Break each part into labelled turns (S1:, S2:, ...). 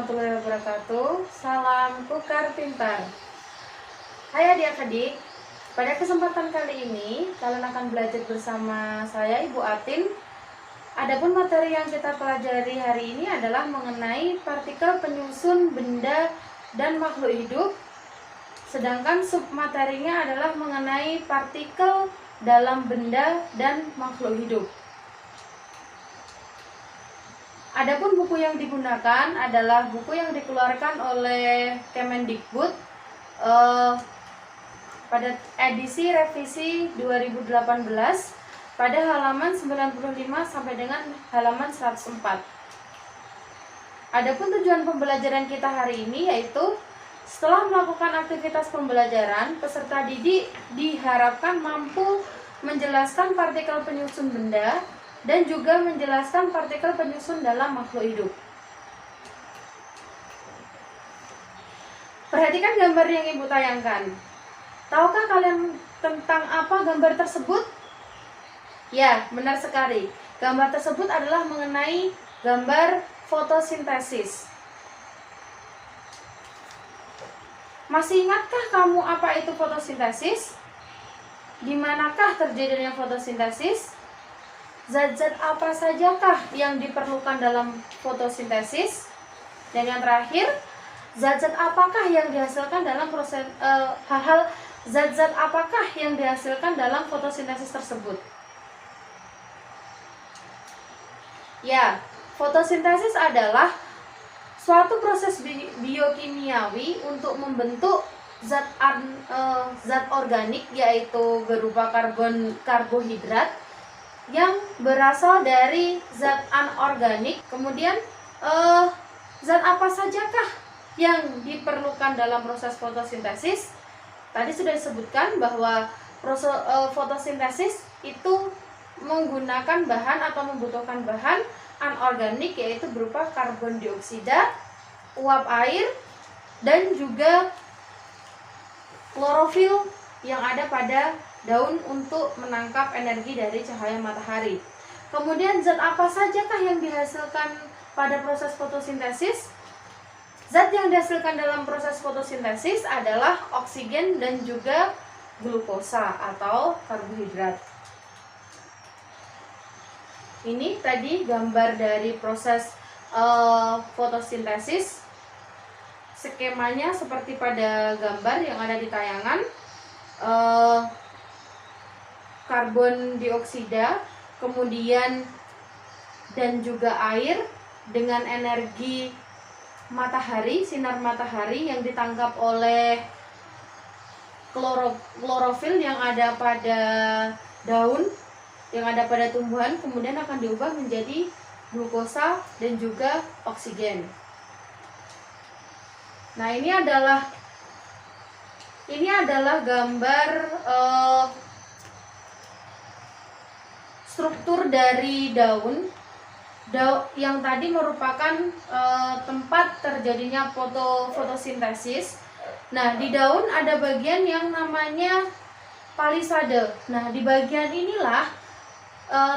S1: warahmatullahi wabarakatuh. Salam Kukar Pintar. Hai adik-adik, pada kesempatan kali ini kalian akan belajar bersama saya Ibu Atin. Adapun materi yang kita pelajari hari ini adalah mengenai partikel penyusun benda dan makhluk hidup. Sedangkan submaterinya adalah mengenai partikel dalam benda dan makhluk hidup. Adapun buku yang digunakan adalah buku yang dikeluarkan oleh Kemendikbud pada edisi revisi 2018 pada halaman 95 sampai dengan halaman 104. Adapun tujuan pembelajaran kita hari ini yaitu setelah melakukan aktivitas pembelajaran, peserta didik diharapkan mampu menjelaskan partikel penyusun benda dan juga menjelaskan partikel penyusun dalam makhluk hidup. Perhatikan gambar yang Ibu tayangkan. Tahukah kalian tentang apa gambar tersebut? Ya, benar sekali. Gambar tersebut adalah mengenai gambar fotosintesis. Masih ingatkah kamu apa itu fotosintesis? Di manakah terjadinya fotosintesis? Zat-zat apa sajakah yang diperlukan dalam fotosintesis? Dan yang terakhir, zat-zat apakah yang dihasilkan dalam proses zat-zat apakah yang dihasilkan dalam fotosintesis tersebut? Ya, fotosintesis adalah suatu proses biokimiawi untuk membentuk zat organik, yaitu berupa karbohidrat yang berasal dari zat anorganik. Kemudian zat apa sajakah yang diperlukan dalam proses fotosintesis? Tadi sudah disebutkan bahwa proses fotosintesis itu menggunakan bahan atau membutuhkan bahan anorganik, yaitu berupa karbon dioksida, uap air, dan juga klorofil yang ada pada daun untuk menangkap energi dari cahaya matahari. Kemudian zat apa sajakah yang dihasilkan pada proses fotosintesis? Zat yang dihasilkan dalam proses fotosintesis adalah oksigen dan juga glukosa atau karbohidrat. Ini tadi gambar dari proses fotosintesis. Skemanya seperti pada gambar yang ada di tayangan. Karbon dioksida, kemudian dan juga air dengan energi matahari, sinar matahari yang ditangkap oleh klorofil yang ada pada daun, yang ada pada tumbuhan, kemudian akan diubah menjadi glukosa dan juga oksigen. Nah, ini adalah gambar struktur dari daun yang tadi merupakan tempat terjadinya fotosintesis. Nah, di daun ada bagian yang namanya palisade. Nah, di bagian inilah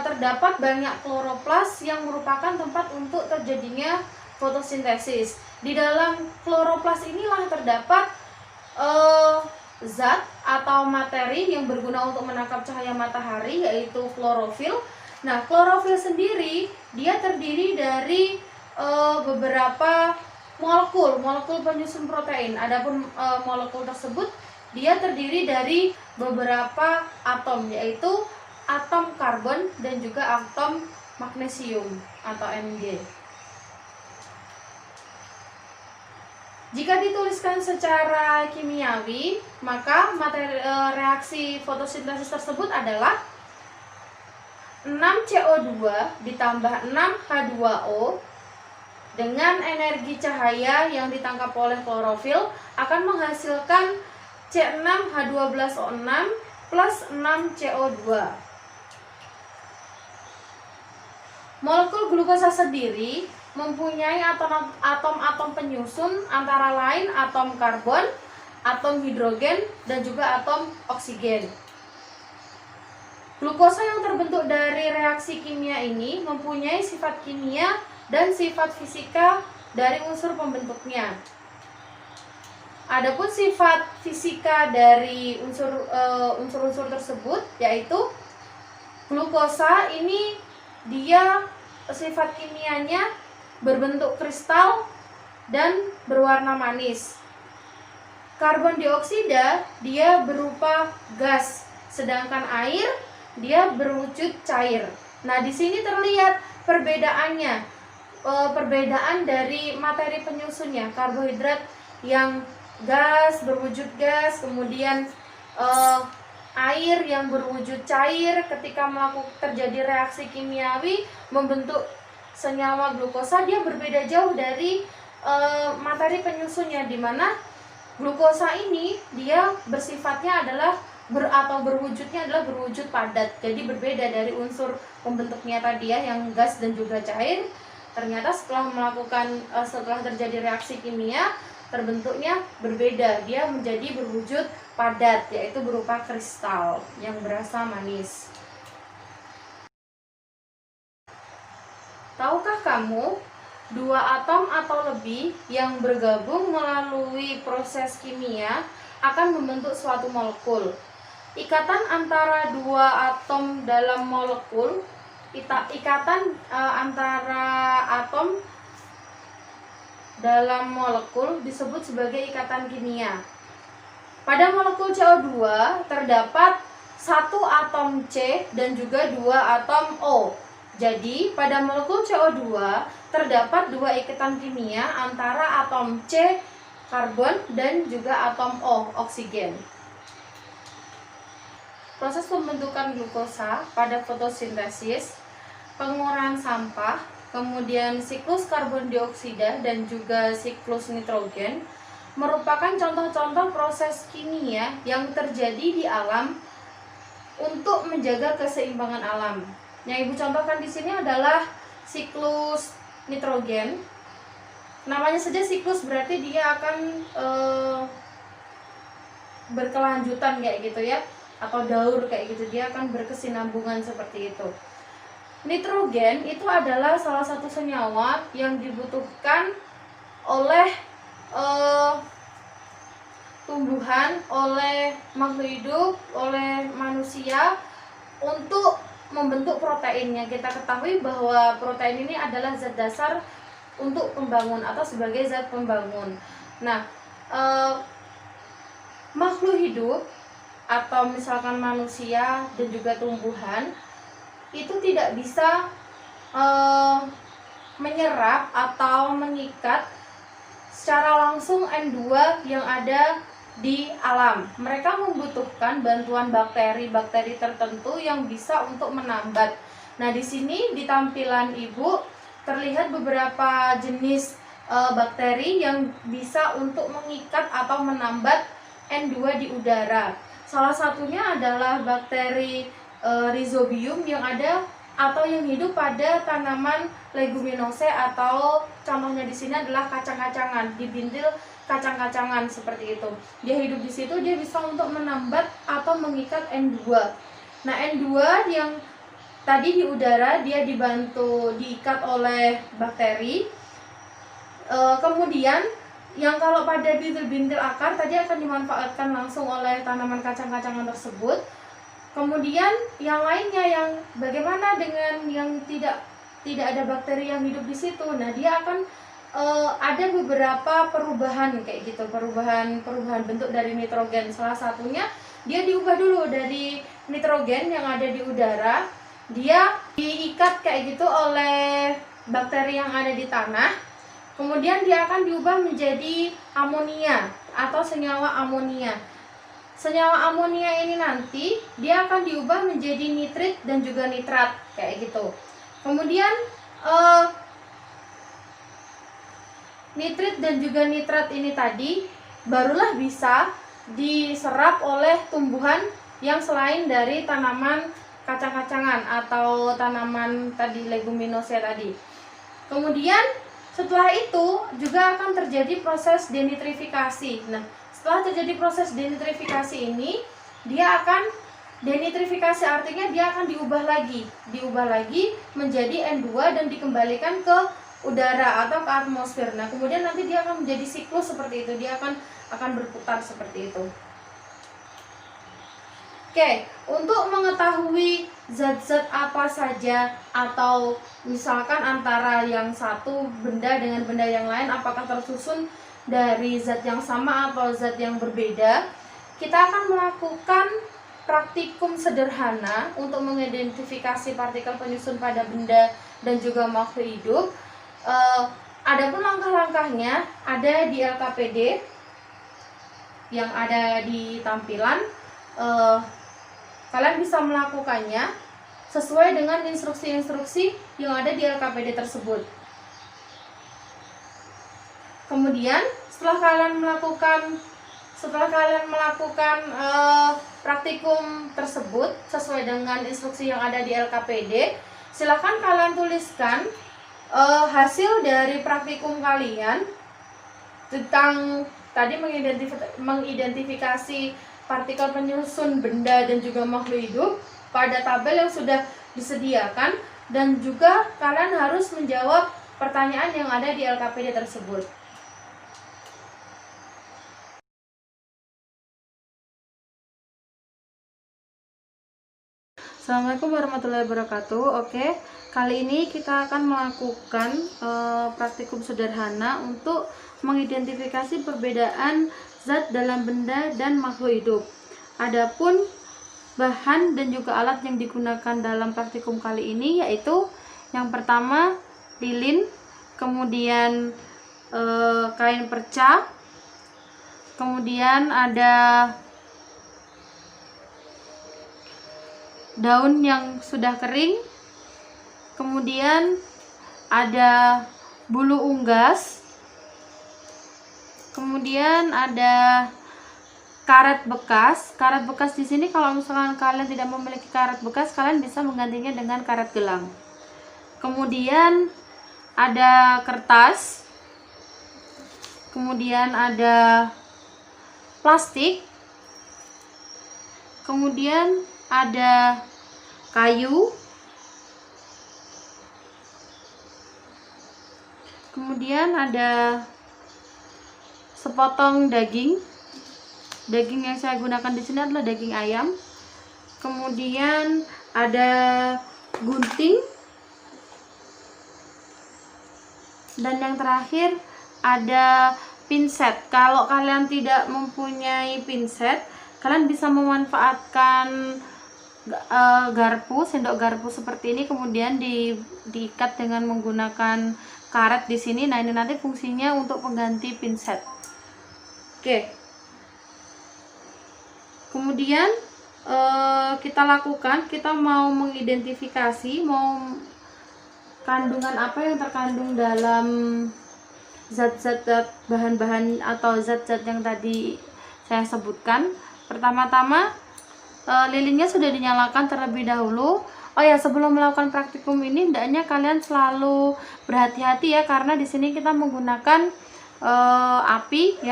S1: terdapat banyak kloroplas yang merupakan tempat untuk terjadinya fotosintesis. Di dalam kloroplas inilah terdapat zat atau materi yang berguna untuk menangkap cahaya matahari, yaitu klorofil. Nah, klorofil sendiri dia terdiri dari beberapa molekul penyusun protein. Adapun molekul tersebut dia terdiri dari beberapa atom, yaitu atom karbon dan juga atom magnesium atau Mg. Jika dituliskan secara kimiawi, maka materi reaksi fotosintesis tersebut adalah 6CO2 ditambah 6H2O dengan energi cahaya yang ditangkap oleh klorofil akan menghasilkan C6H12O6 plus 6CO2. Molekul glukosa sendiri mempunyai atom-atom penyusun, antara lain atom karbon, atom hidrogen, dan juga atom oksigen. Glukosa yang terbentuk dari reaksi kimia ini mempunyai sifat kimia dan sifat fisika dari unsur pembentuknya. Adapun sifat fisika dari unsur-unsur tersebut yaitu glukosa ini dia sifat kimianya berbentuk kristal dan berwarna manis. Karbon dioksida dia berupa gas, sedangkan air dia berwujud cair. Nah, di sini terlihat perbedaannya, perbedaan dari materi penyusunnya. Karbohidrat yang gas, berwujud gas, kemudian air yang berwujud cair. Ketika terjadi reaksi kimiawi membentuk senyawa glukosa, dia berbeda jauh dari materi penyusunnya, di mana glukosa ini dia bersifatnya adalah berwujudnya adalah berwujud padat. Jadi berbeda dari unsur pembentuknya tadi ya, yang gas dan juga cair. Ternyata setelah terjadi reaksi kimia, terbentuknya berbeda, dia menjadi berwujud padat, yaitu berupa kristal yang berasa manis. Tahukah kamu, dua atom atau lebih yang bergabung melalui proses kimia akan membentuk suatu molekul. Ikatan antara dua atom dalam molekul, ikatan antara atom dalam molekul disebut sebagai ikatan kimia. Pada molekul CO2 terdapat satu atom C dan juga dua atom O. Jadi pada molekul CO2 terdapat dua ikatan kimia antara atom C karbon dan juga atom O oksigen. Proses pembentukan glukosa pada fotosintesis, penguraian sampah, kemudian siklus karbon dioksida dan juga siklus nitrogen merupakan contoh-contoh proses kimia yang terjadi di alam untuk menjaga keseimbangan alam. Yang Ibu contohkan di sini adalah siklus nitrogen. Namanya saja siklus, berarti dia akan berkelanjutan kayak gitu ya, atau daur kayak gitu, dia akan berkesinambungan seperti itu. Nitrogen itu adalah salah satu senyawa yang dibutuhkan oleh tumbuhan, oleh makhluk hidup, oleh manusia untuk membentuk proteinnya. Kita ketahui bahwa protein ini adalah zat dasar untuk pembangun atau sebagai zat pembangun. Nah, makhluk hidup atau misalkan manusia dan juga tumbuhan itu tidak bisa menyerap atau mengikat secara langsung N2 yang ada di alam. Mereka membutuhkan bantuan bakteri-bakteri tertentu yang bisa untuk menambat. Nah, di sini di tampilan Ibu terlihat beberapa jenis bakteri yang bisa untuk mengikat atau menambat N2 di udara. Salah satunya adalah bakteri Rhizobium yang ada atau yang hidup pada tanaman leguminosae, atau contohnya di sini adalah kacang-kacangan, dibintil kacang-kacangan seperti itu. Dia hidup di situ, dia bisa untuk menambat atau mengikat N2. Nah, N2 yang tadi di udara dia diikat oleh bakteri. Kemudian yang kalau pada bintil-bintil akar tadi akan dimanfaatkan langsung oleh tanaman kacang-kacangan tersebut. Kemudian yang lainnya, yang bagaimana dengan yang tidak ada bakteri yang hidup di situ? Nah, dia akan ada beberapa perubahan kayak gitu, perubahan bentuk dari nitrogen. Salah satunya dia diubah dulu dari nitrogen yang ada di udara, dia diikat kayak gitu oleh bakteri yang ada di tanah. Kemudian dia akan diubah menjadi amonia atau senyawa amonia. Senyawa amonia ini nanti dia akan diubah menjadi nitrit dan juga nitrat kayak gitu. Kemudian nitrit dan juga nitrat ini tadi barulah bisa diserap oleh tumbuhan yang selain dari tanaman kacang-kacangan atau tanaman tadi leguminosae tadi. Kemudian setelah itu juga akan terjadi proses denitrifikasi. Nah, setelah terjadi proses denitrifikasi ini, dia akan denitrifikasi, artinya dia akan diubah lagi menjadi N2 dan dikembalikan ke udara atau ke atmosfer. Nah, kemudian nanti dia akan menjadi siklus seperti itu, dia akan berputar seperti itu. Oke, untuk mengetahui zat-zat apa saja atau misalkan antara yang satu benda dengan benda yang lain apakah tersusun dari zat yang sama atau zat yang berbeda, kita akan melakukan praktikum sederhana untuk mengidentifikasi partikel penyusun pada benda dan juga makhluk hidup. Adapun langkah-langkahnya ada di LKPD yang ada di tampilan. Kalian bisa melakukannya sesuai dengan instruksi-instruksi yang ada di LKPD tersebut. Kemudian setelah kalian melakukan praktikum tersebut sesuai dengan instruksi yang ada di LKPD, silakan kalian tuliskan hasil dari praktikum kalian tentang tadi mengidentifikasi partikel penyusun benda dan juga makhluk hidup pada tabel yang sudah disediakan, dan juga kalian harus menjawab pertanyaan yang ada di LKPD tersebut. Assalamualaikum warahmatullahi wabarakatuh. Oke, kali ini kita akan melakukan praktikum sederhana untuk mengidentifikasi perbedaan zat dalam benda dan makhluk hidup. Adapun bahan dan juga alat yang digunakan dalam praktikum kali ini yaitu yang pertama lilin, kemudian kain perca, kemudian ada daun yang sudah kering, kemudian ada bulu unggas, kemudian ada karet bekas. Karet bekas di sini kalau misalkan kalian tidak memiliki karet bekas, kalian bisa menggantinya dengan karet gelang. Kemudian ada kertas, kemudian ada plastik, kemudian ada kayu, kemudian ada sepotong daging. Daging yang saya gunakan di sini adalah daging ayam. Kemudian ada gunting, dan yang terakhir ada pinset. Kalau kalian tidak mempunyai pinset, kalian bisa memanfaatkan garpu, sendok garpu seperti ini, kemudian diikat dengan menggunakan karet di sini. Nah, ini nanti fungsinya untuk pengganti pinset. Oke. Kemudian kita mau mengidentifikasi kandungan apa yang terkandung dalam zat-zat bahan-bahan atau zat-zat yang tadi saya sebutkan. Pertama-tama lilinnya sudah dinyalakan terlebih dahulu. Oh ya, sebelum melakukan praktikum ini hendaknya kalian selalu berhati-hati ya, karena di sini kita menggunakan api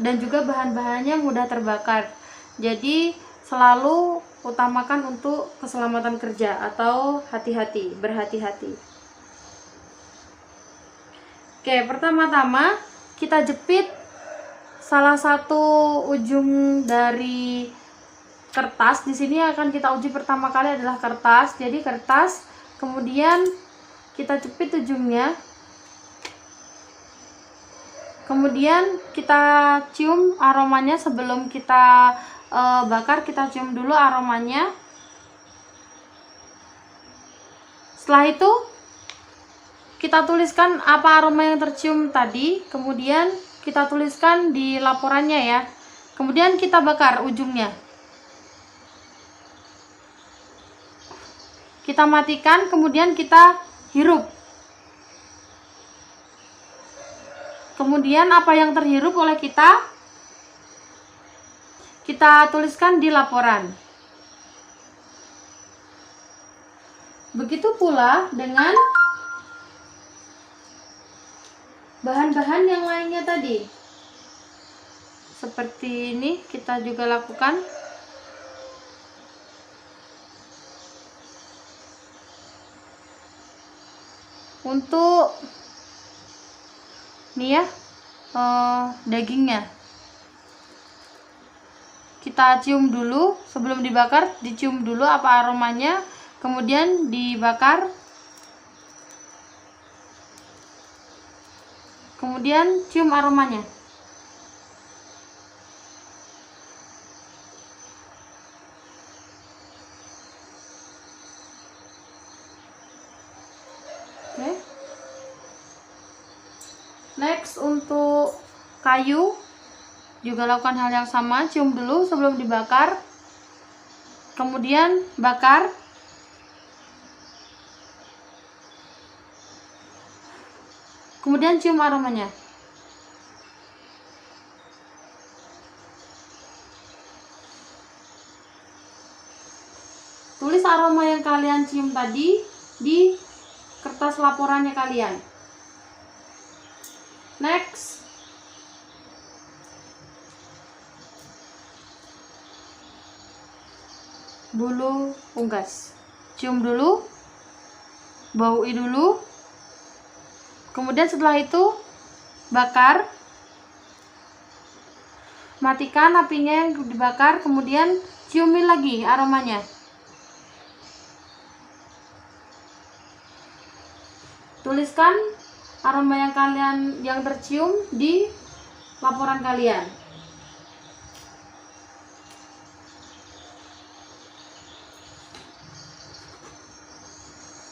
S1: dan juga bahan-bahannya yang mudah terbakar. Jadi selalu utamakan untuk keselamatan kerja atau berhati-hati. Oke, pertama-tama kita jepit salah satu ujung dari kertas. Di sini akan kita uji pertama kali adalah kertas. Jadi kertas, kemudian kita jepit ujungnya, kemudian kita cium aromanya sebelum kita bakar. Kita cium dulu aromanya. Setelah itu kita tuliskan apa aroma yang tercium tadi, kemudian kita tuliskan di laporannya ya. Kemudian kita bakar ujungnya. Kita matikan, kemudian kita hirup. Kemudian apa yang terhirup oleh kita tuliskan di laporan. Begitu pula dengan bahan-bahan yang lainnya tadi. Seperti ini kita juga lakukan. Untuk nih ya, dagingnya. Kita cium dulu sebelum dibakar, dicium dulu apa aromanya, kemudian dibakar. Kemudian cium aromanya. Oke. Next, untuk kayu juga lakukan hal yang sama, cium dulu sebelum dibakar. Kemudian bakar. Kemudian cium aromanya. Tulis aroma yang kalian cium tadi di kertas laporannya kalian. Next. Bulu unggas. Cium dulu. Baui dulu. Kemudian setelah itu bakar. Matikan apinya yang dibakar, kemudian ciumin lagi aromanya. Tuliskan aroma yang tercium di laporan kalian.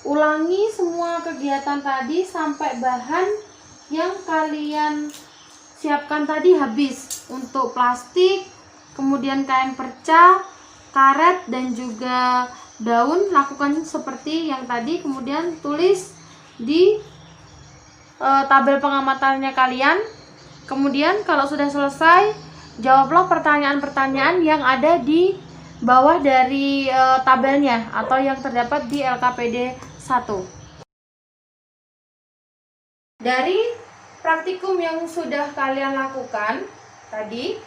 S1: Ulangi semua kegiatan tadi sampai bahan yang kalian siapkan tadi habis. Untuk plastik, kemudian kain perca, karet, dan juga daun, lakukan seperti yang tadi. Kemudian tulis di tabel pengamatannya kalian. Kemudian kalau sudah selesai, jawablah pertanyaan-pertanyaan yang ada di bawah dari tabelnya atau yang terdapat di LKPD 1. Dari praktikum yang sudah kalian lakukan tadi,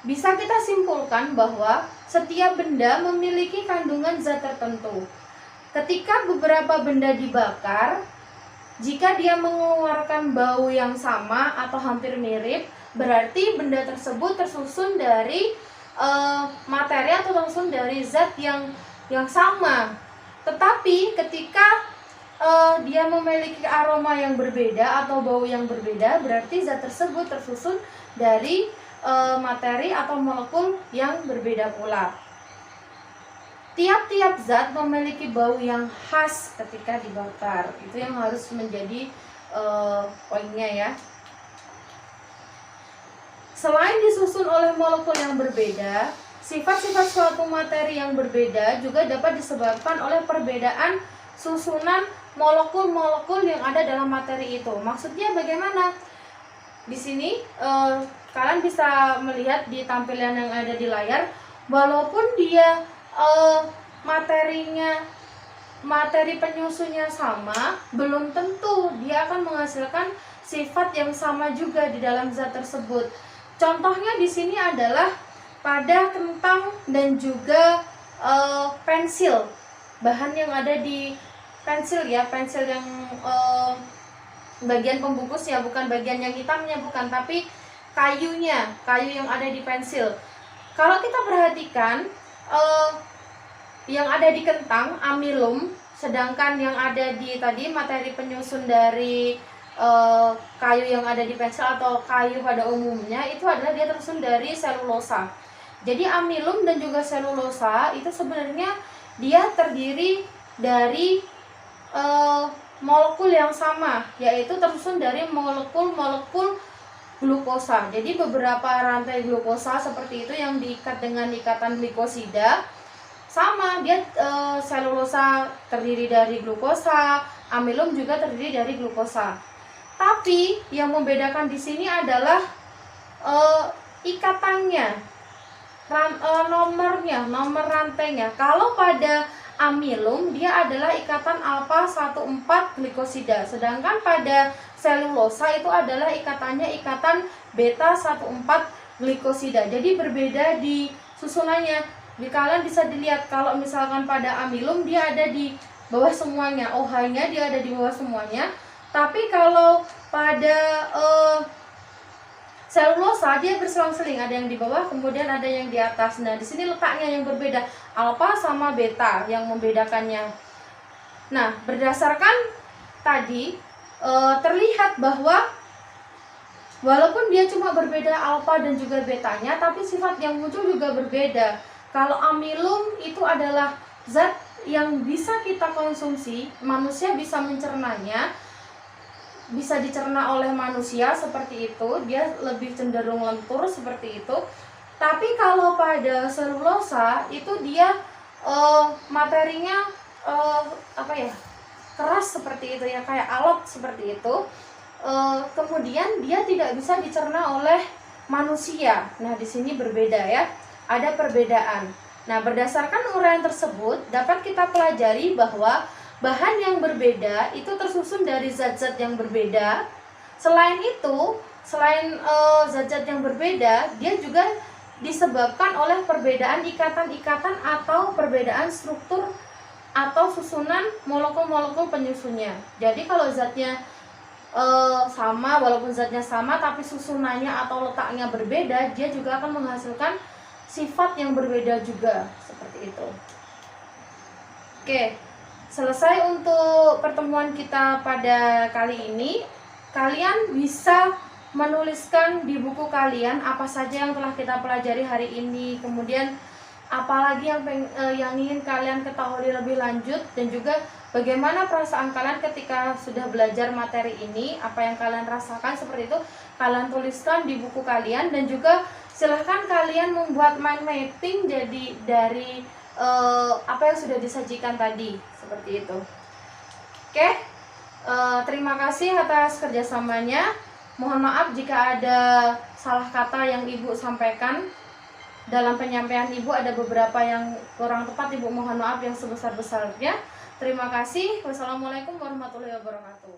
S1: bisa kita simpulkan bahwa setiap benda memiliki kandungan zat tertentu. Ketika beberapa benda dibakar, jika dia mengeluarkan bau yang sama atau hampir mirip, berarti benda tersebut tersusun dari materi atau tersusun dari zat yang sama. Tetapi ketika dia memiliki aroma yang berbeda atau bau yang berbeda, berarti zat tersebut tersusun dari materi atau molekul yang berbeda pula. Tiap-tiap zat memiliki bau yang khas ketika dibakar. Itu yang harus menjadi poinnya ya. Selain disusun oleh molekul yang berbeda, sifat-sifat suatu materi yang berbeda juga dapat disebabkan oleh perbedaan susunan molekul-molekul yang ada dalam materi itu. Maksudnya bagaimana? Di sini kalian bisa melihat di tampilan yang ada di layar, walaupun dia materi penyusunnya sama, belum tentu dia akan menghasilkan sifat yang sama juga di dalam zat tersebut. Contohnya di sini adalah pada kentang dan juga pensil. Bahan yang ada di pensil ya, pensil yang bagian pembungkusnya, bukan bagian yang hitamnya, bukan, tapi kayunya, kayu yang ada di pensil. Kalau kita perhatikan, yang ada di kentang amilum, sedangkan yang ada di tadi materi penyusun dari kayu yang ada di pensil atau kayu pada umumnya itu adalah dia tersusun dari selulosa. Jadi amilum dan juga selulosa itu sebenarnya dia terdiri dari molekul yang sama, yaitu tersusun dari molekul-molekul glukosa. Jadi beberapa rantai glukosa seperti itu yang diikat dengan ikatan glikosida. Sama, dia selulosa terdiri dari glukosa, amilum juga terdiri dari glukosa. Tapi yang membedakan di sini adalah ikatannya, nomor rantainya. Kalau pada amilum dia adalah ikatan alfa 14 glikosida, sedangkan pada selulosa itu adalah ikatannya ikatan beta 14 glikosida. Jadi berbeda di susunannya. Kalian bisa dilihat kalau misalkan pada amilum dia ada di bawah semuanya, OH-nya dia ada di bawah semuanya. Tapi kalau pada selulosa dia berselang-seling, ada yang di bawah kemudian ada yang di atas. Nah, di sini letaknya yang berbeda, alfa sama beta yang membedakannya. Nah, berdasarkan tadi terlihat bahwa walaupun dia cuma berbeda alfa dan juga betanya, tapi sifat yang muncul juga berbeda. Kalau amilum itu adalah zat yang bisa kita konsumsi, manusia bisa mencernanya, bisa dicerna oleh manusia seperti itu, dia lebih cenderung lentur seperti itu. Tapi kalau pada selulosa itu dia materinya keras seperti itu ya, kayak alot seperti itu. Kemudian dia tidak bisa dicerna oleh manusia. Nah, di sini berbeda ya, ada perbedaan. Nah, berdasarkan uraian tersebut dapat kita pelajari bahwa bahan yang berbeda itu tersusun dari zat-zat yang berbeda. Selain itu, selain zat-zat yang berbeda, dia juga disebabkan oleh perbedaan ikatan-ikatan atau perbedaan struktur atau susunan molekul-molekul penyusunnya. Jadi kalau zatnya sama, walaupun zatnya sama tapi susunannya atau letaknya berbeda, dia juga akan menghasilkan sifat yang berbeda juga seperti itu. Oke, selesai untuk pertemuan kita pada kali ini. Kalian bisa menuliskan di buku kalian apa saja yang telah kita pelajari hari ini, kemudian apalagi yang ingin kalian ketahui lebih lanjut, dan juga bagaimana perasaan kalian ketika sudah belajar materi ini, apa yang kalian rasakan seperti itu, kalian tuliskan di buku kalian. Dan juga silahkan kalian membuat mind mapping jadi dari apa yang sudah disajikan tadi seperti itu. Oke, terima kasih atas kerjasamanya. Mohon maaf jika ada salah kata yang Ibu sampaikan. Dalam penyampaian Ibu ada beberapa yang kurang tepat, Ibu mohon maaf yang sebesar-besarnya. Terima kasih. Wassalamualaikum warahmatullahi wabarakatuh.